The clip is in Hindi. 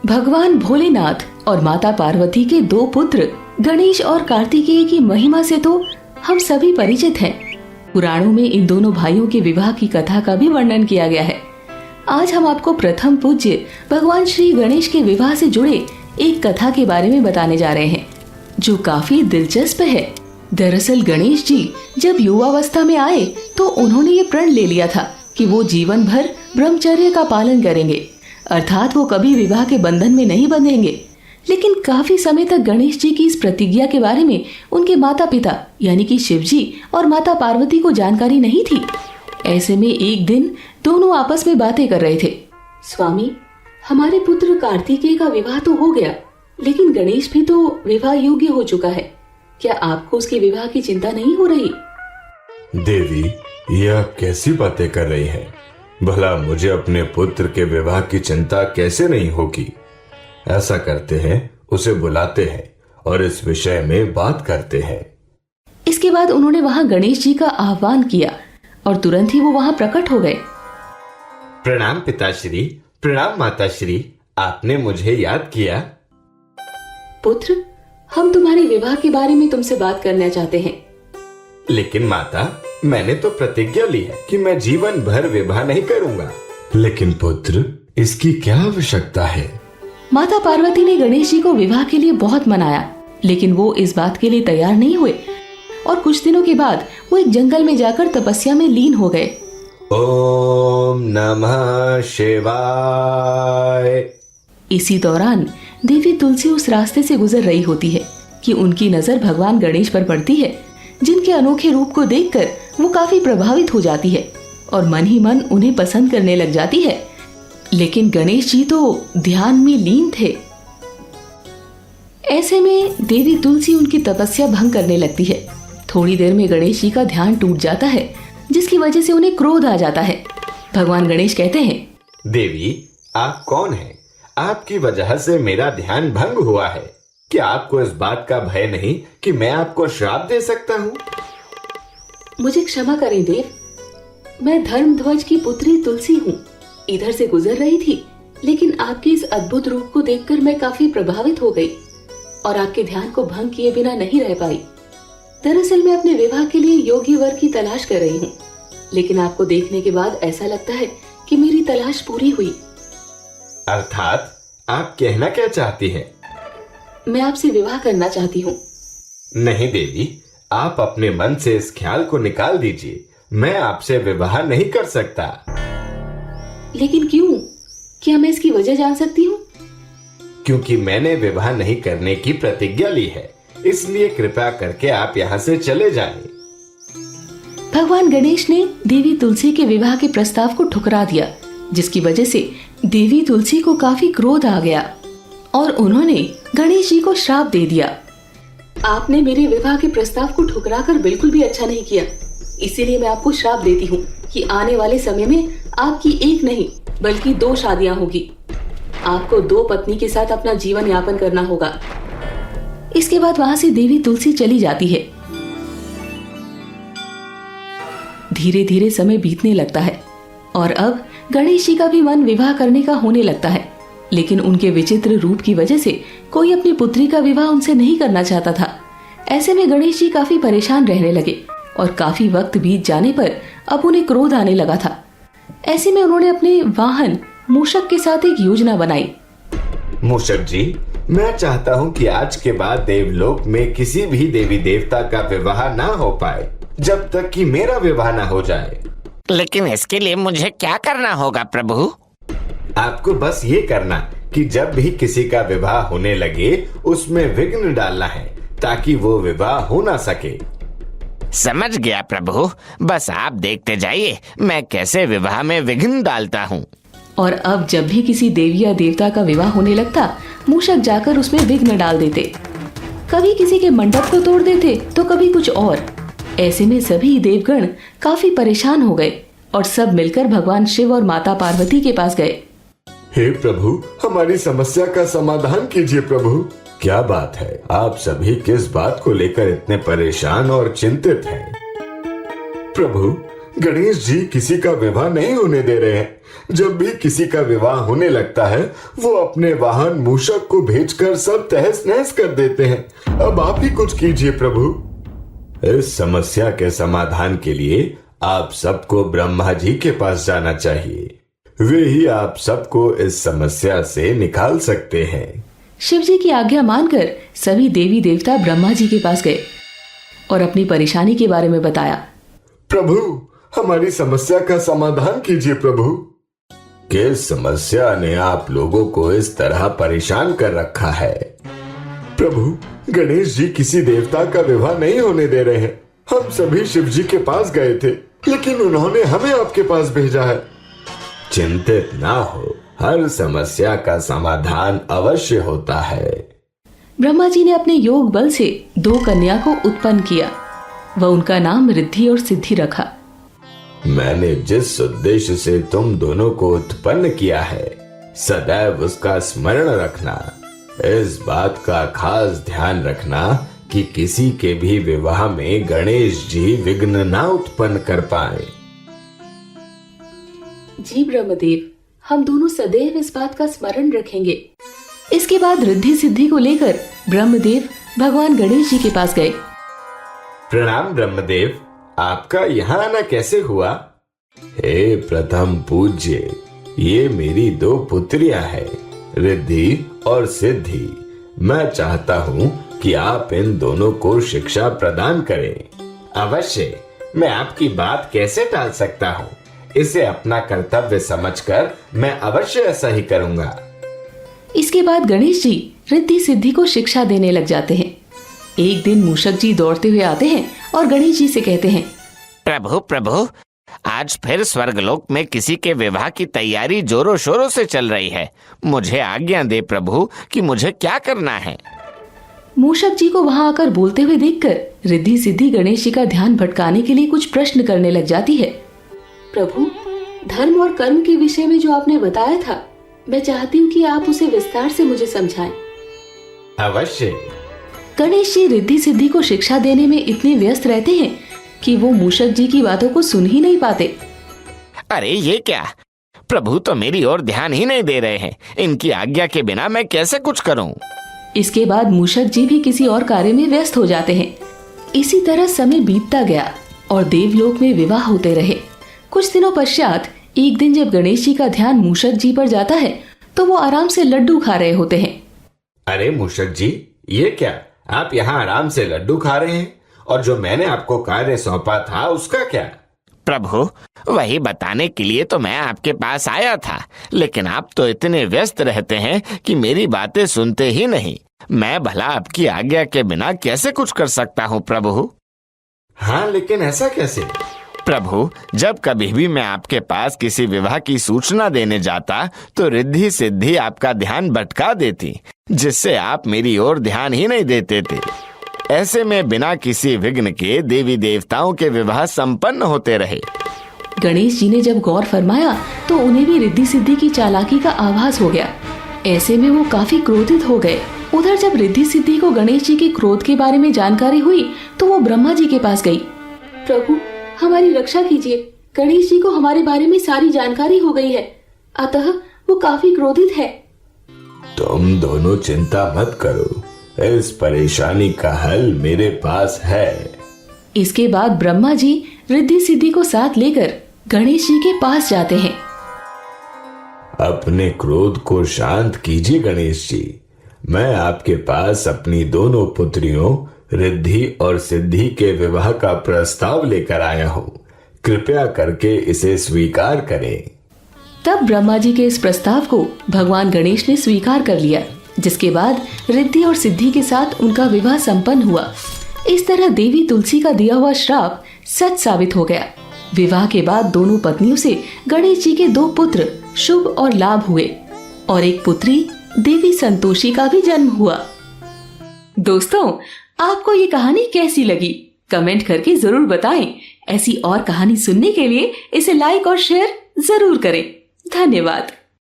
भगवान भोलेनाथ और माता पार्वती के दो पुत्र गणेश और कार्तिकेय की महिमा से तो हम सभी परिचित हैं। पुराणों में इन दोनों भाइयों के विवाह की कथा का भी वर्णन किया गया है। आज हम आपको प्रथम पूज्य भगवान श्री गणेश के विवाह से जुड़े एक कथा के बारे में बताने जा रहे हैं, जो काफी दिलचस्प है। दरअसल गणेश जी जब युवावस्था में आए तो उन्होंने ये प्रण ले लिया था कि वो जीवन भर ब्रह्मचर्य का पालन करेंगे, अर्थात वो कभी विवाह के बंधन में नहीं बंधेंगे। लेकिन काफी समय तक गणेश जी की इस प्रतिज्ञा के बारे में उनके माता पिता यानी कि शिव जी और माता पार्वती को जानकारी नहीं थी। ऐसे में एक दिन दोनों आपस में बातें कर रहे थे। स्वामी, हमारे पुत्र कार्तिकेय का विवाह तो हो गया, लेकिन गणेश भी तो विवाह योग्य हो चुका है। क्या आपको उसके विवाह की चिंता नहीं हो रही? देवी, यह कैसी बातें कर रही है? भला मुझे अपने पुत्र के विवाह की चिंता कैसे नहीं होगी? ऐसा करते हैं, उसे बुलाते हैं और इस विषय में बात करते हैं। इसके बाद उन्होंने वहां गणेश जी का आह्वान किया और तुरंत ही वो वहां प्रकट हो गए। प्रणाम पिताश्री, प्रणाम माताश्री, आपने मुझे याद किया। पुत्र, हम तुम्हारे विवाह के बारे में तुमसे बात करना चाहते हैं। लेकिन माता, मैंने तो प्रतिज्ञा ली है कि मैं जीवन भर विवाह नहीं करूंगा। लेकिन पुत्र, इसकी क्या आवश्यकता है? माता पार्वती ने गणेश जी को विवाह के लिए बहुत मनाया, लेकिन वो इस बात के लिए तैयार नहीं हुए और कुछ दिनों के बाद वो एक जंगल में जाकर तपस्या में लीन हो गए। ओम नमः शिवाय। इसी दौरान देवी तुलसी उस रास्ते से गुजर रही होती है कि उनकी नजर भगवान गणेश पर पड़ती है, जिनके अनोखे रूप को देखकर वो काफी प्रभावित हो जाती है और मन ही मन उन्हें पसंद करने लग जाती है। लेकिन गणेश जी तो ध्यान में लीन थे। ऐसे में देवी तुलसी उनकी तपस्या भंग करने लगती है। थोड़ी देर में गणेश जी का ध्यान टूट जाता है, जिसकी वजह से उन्हें क्रोध आ जाता है। भगवान गणेश कहते हैं, देवी, आप कौन हैं? आपकी वजह से मेरा ध्यान भंग हुआ है। क्या आपको इस बात का भय नहीं कि मैं आपको श्राप दे सकता हूँ? मुझे क्षमा करें देव, मैं धर्मध्वज की पुत्री तुलसी हूँ। इधर से गुजर रही थी, लेकिन आपके इस अद्भुत रूप को देखकर मैं काफी प्रभावित हो गई और आपके ध्यान को भंग किए बिना नहीं रह पाई। दरअसल मैं अपने विवाह के लिए योग्य वर की तलाश कर रही हूँ, लेकिन आपको देखने के बाद ऐसा लगता है कि मेरी तलाश पूरी हुई। अर्थात आप कहना क्या चाहती हैं? मैं आपसे विवाह करना चाहती हूँ। नहीं देवी, आप अपने मन से इस ख्याल को निकाल दीजिए। मैं आपसे विवाह नहीं कर सकता। लेकिन क्यों? क्या मैं इसकी वजह जान सकती हूँ? क्योंकि मैंने विवाह नहीं करने की प्रतिज्ञा ली है, इसलिए कृपया करके आप यहाँ से चले जाएं। भगवान गणेश ने देवी तुलसी के विवाह के प्रस्ताव को ठुकरा दिया, जिसकी वजह से देवी तुलसी को काफी क्रोध आ गया और उन्होंने गणेश जी को श्राप दे दिया। आपने मेरे विवाह के प्रस्ताव को ठुकराकर बिल्कुल भी अच्छा नहीं किया, इसीलिए मैं आपको श्राप देती हूँ कि आने वाले समय में आपकी एक नहीं बल्कि 2 शादियां होगी। आपको 2 पत्नी के साथ अपना जीवन यापन करना होगा। इसके बाद वहां से देवी तुलसी चली जाती है। धीरे धीरे समय बीतने लगता है और अब गणेश जी का भी मन विवाह करने का होने लगता है, लेकिन उनके विचित्र रूप की वजह से कोई अपनी पुत्री का विवाह उनसे नहीं करना चाहता था। ऐसे में गणेश जी काफी परेशान रहने लगे और काफी वक्त बीत जाने पर अब उन्हें क्रोध आने लगा था। ऐसे में उन्होंने अपने वाहन मूषक के साथ एक योजना बनाई। मूषक जी, मैं चाहता हूँ कि आज के बाद देवलोक में किसी भी देवी देवता का विवाह ना हो पाए जब तक कि मेरा विवाह ना हो जाए। लेकिन इसके लिए मुझे क्या करना होगा प्रभु? आपको बस ये करना कि जब भी किसी का विवाह होने लगे उसमें विघ्न डालना है, ताकि वो विवाह हो ना सके। समझ गया प्रभु, बस आप देखते जाइए मैं कैसे विवाह में विघ्न डालता हूँ। और अब जब भी किसी देवी या देवता का विवाह होने लगता, मूषक जाकर उसमें विघ्न डाल देते। कभी किसी के मंडप को तोड़ देते तो कभी कुछ और। ऐसे में सभी देवगण काफी परेशान हो गए और सब मिलकर भगवान शिव और माता पार्वती के पास गए। हे प्रभु, हमारी समस्या का समाधान कीजिए प्रभु। क्या बात है, आप सभी किस बात को लेकर इतने परेशान और चिंतित हैं? प्रभु, गणेश जी किसी का विवाह नहीं होने दे रहे हैं। जब भी किसी का विवाह होने लगता है वो अपने वाहन मूषक को भेजकर सब तहस नहस कर देते हैं। अब आप ही कुछ कीजिए प्रभु। इस समस्या के समाधान के लिए आप सबको ब्रह्मा जी के पास जाना चाहिए। वे ही आप सबको इस समस्या से निकाल सकते हैं। शिव जी की आज्ञा मानकर सभी देवी देवता ब्रह्मा जी के पास गए और अपनी परेशानी के बारे में बताया। प्रभु, हमारी समस्या का समाधान कीजिए प्रभु। किस समस्या ने आप लोगों को इस तरह परेशान कर रखा है? प्रभु, गणेश जी किसी देवता का विवाह नहीं होने दे रहे हैं। हम सभी शिव जी के पास गए थे, लेकिन उन्होंने हमें आपके पास भेजा है। चिंतित ना हो, हर समस्या का समाधान अवश्य होता है। ब्रह्मा जी ने अपने योग बल से 2 कन्या को उत्पन्न किया। वह उनका नाम रिद्धि और सिद्धि रखा। मैंने जिस उद्देश्य से तुम दोनों को उत्पन्न किया है, सदैव उसका स्मरण रखना। इस बात का खास ध्यान रखना कि किसी के भी विवाह में गणेश जी विघ्न ना उत्पन्न कर पाए। जी ब्रह्मदेव, हम दोनों सदैव इस बात का स्मरण रखेंगे। इसके बाद रिद्धि सिद्धि को लेकर ब्रह्मदेव भगवान गणेश जी के पास गए। प्रणाम ब्रह्मदेव, आपका यहाँ आना कैसे हुआ? हे प्रथम पूज्य, ये मेरी 2 पुत्रियां हैं, रिद्धि और सिद्धि। मैं चाहता हूँ कि आप इन दोनों को शिक्षा प्रदान करें। अवश्य, मैं आपकी बात कैसे टाल सकता हूँ? इसे अपना कर्तव्य समझकर मैं अवश्य ऐसा ही करूँगा। इसके बाद गणेश जी रिद्धि सिद्धि को शिक्षा देने लग जाते हैं। एक दिन मूषक जी दौड़ते हुए आते हैं और गणेश जी से कहते हैं, प्रभु प्रभु, आज फिर स्वर्गलोक में किसी के विवाह की तैयारी जोरों शोरों से चल रही है। मुझे आज्ञा दे प्रभु कि मुझे क्या करना है। मूषक जी को वहां आकर बोलते हुए देखकर रिद्धि सिद्धि गणेश जी का ध्यान भटकाने के लिए कुछ प्रश्न करने लग जाती है। प्रभु, धर्म और कर्म के विषय में जो आपने बताया था, मैं चाहती हूँ कि आप उसे विस्तार से मुझे समझाएं। अवश्य। गणेश जी रिद्धि सिद्धि को शिक्षा देने में इतने व्यस्त रहते हैं कि वो मूषक जी की बातों को सुन ही नहीं पाते। अरे ये क्या, प्रभु तो मेरी ओर ध्यान ही नहीं दे रहे हैं। इनकी आज्ञा के बिना मैं कैसे कुछ करूं? इसके बाद मूषक जी भी किसी और कार्य में व्यस्त हो जाते हैं। इसी तरह समय बीतता गया और देवलोक में विवाह होते रहे। कुछ दिनों पश्चात एक दिन जब गणेश जी का ध्यान मूषक जी पर जाता है तो वो आराम से लड्डू खा रहे होते हैं। अरे मूषक जी, ये क्या, आप यहाँ आराम से लड्डू खा रहे हैं? और जो मैंने आपको कार्य सौंपा था उसका क्या? प्रभु, वही बताने के लिए तो मैं आपके पास आया था, लेकिन आप तो इतने व्यस्त रहते हैं कि मेरी बातें सुनते ही नहीं। मैं भला आपकी आज्ञा के बिना कैसे कुछ कर सकता हूँ प्रभु? हाँ, लेकिन ऐसा कैसे? प्रभु, जब कभी भी मैं आपके पास किसी विवाह की सूचना देने जाता तो रिद्धि सिद्धि आपका ध्यान भटका देती, जिससे आप मेरी ओर ध्यान ही नहीं देते थे। ऐसे में बिना किसी विघ्न के देवी देवताओं के विवाह संपन्न होते रहे। गणेश जी ने जब गौर फरमाया तो उन्हें भी रिद्धि सिद्धि की चालाकी का आभास हो गया। ऐसे में वो काफी क्रोधित हो गए। उधर जब रिद्धि सिद्धि को गणेश जी के क्रोध के बारे में जानकारी हुई तो वो ब्रह्मा जी के पास गई। प्रभु, हमारी रक्षा कीजिए। गणेश जी को हमारे बारे में सारी जानकारी हो गई है, अतः वो काफी क्रोधित है। तुम दोनों चिंता मत करो, इस परेशानी का हल मेरे पास है। इसके बाद ब्रह्मा जी रिद्धि सिद्धि को साथ लेकर गणेश जी के पास जाते हैं। अपने क्रोध को शांत कीजिए गणेश जी। मैं आपके पास अपनी दोनों पुत्रियों रिद्धि और सिद्धि के विवाह का प्रस्ताव लेकर आया हूँ। कृपया करके इसे स्वीकार करें। तब ब्रह्मा जी के इस प्रस्ताव को भगवान गणेश ने स्वीकार कर लिया, जिसके बाद रिद्धि और सिद्धि के साथ उनका विवाह संपन्न हुआ। इस तरह देवी तुलसी का दिया हुआ श्राप सच साबित हो गया। विवाह के बाद दोनों पत्नियों से गणेश जी के 2 पुत्र शुभ और लाभ हुए और एक पुत्री देवी संतोषी का भी जन्म हुआ। दोस्तों, आपको ये कहानी कैसी लगी? कमेंट करके जरूर बताएं। ऐसी और कहानी सुनने के लिए इसे लाइक और शेयर जरूर करें। धन्यवाद।